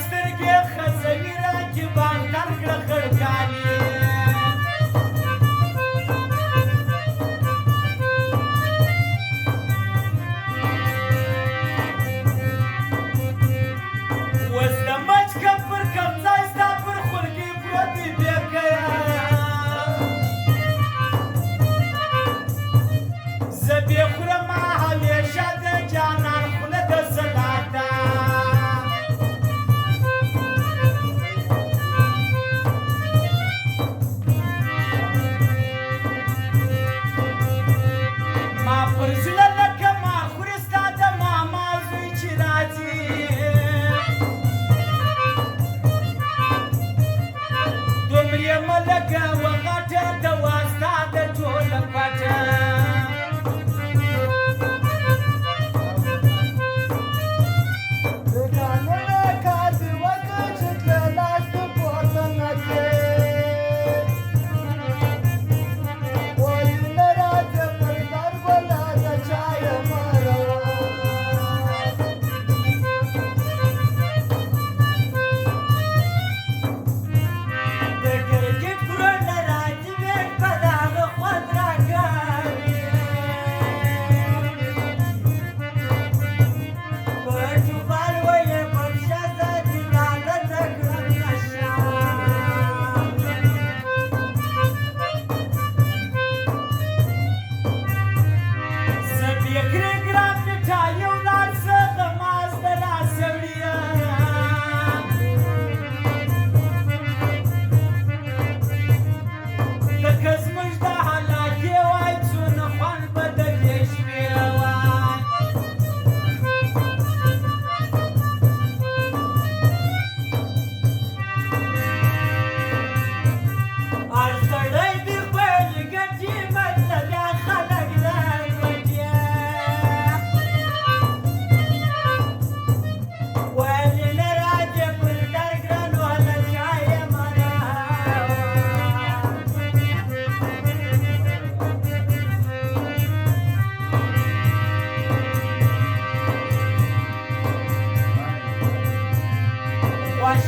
سترګې خزوي رقیبان تر کړه خړکانې اوس د مچ کم پر کم ځای ستا پر خولګۍ پروت دی بېکیه زه بې خورمه همیشه د جانان خوله د صلاته ما پر زړه لکه ما خورې ستا د ماما زوی چې راځي دومرې مه لږه وغټه دوا ستا د ټوله پټه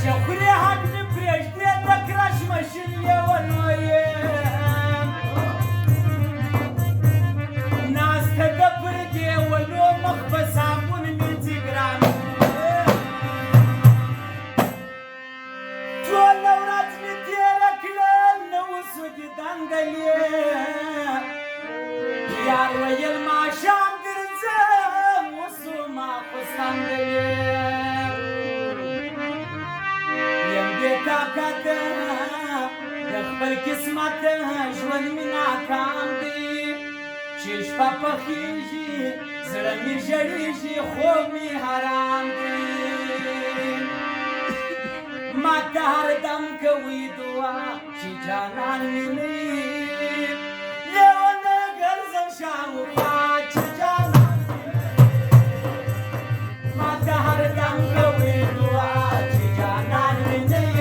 شخوري حقني پرېږدي د کرش مشین لیونو یې ناسته ده پر دیوالو مخ په صابون مینځي ګران ټوله ورځ مې تېره کړه نه اوسو دې دنګلې یار ویل ماښام ګرځم اوسو ماخوستن ګلې طاقت د خپل قسمت ژوند مې ناکام دی چې شپه پخېږي زړه مې ژړېږي خوب مې حرام دی ما ته هر دم کوي دعا چې جانان مې نه وي لیونه ګرځم شاوخوا چې جانان مې نه وي ما ته هر دم کوي دعا چې جانان مې نه وي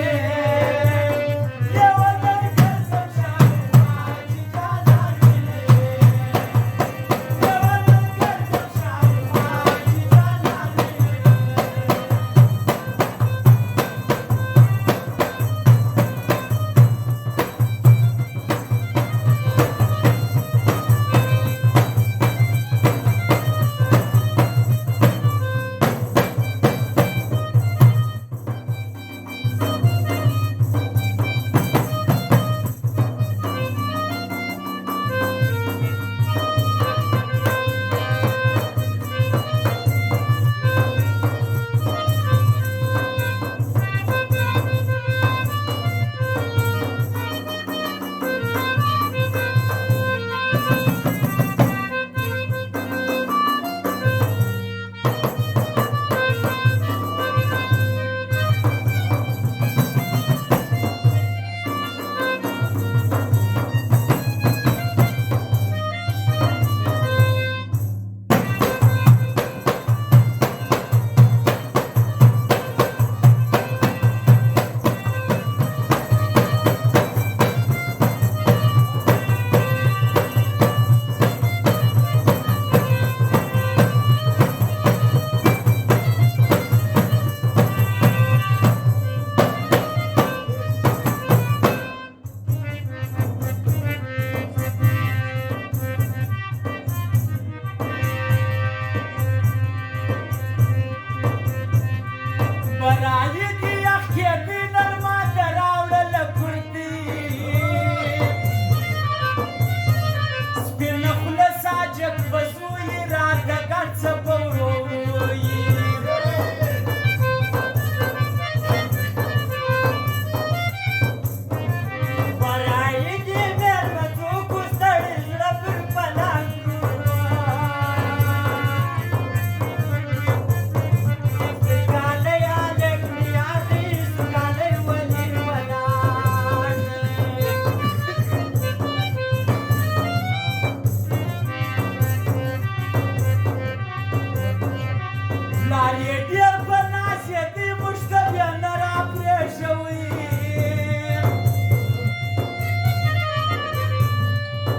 Pianara Prešovi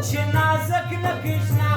Čina zakna Krishna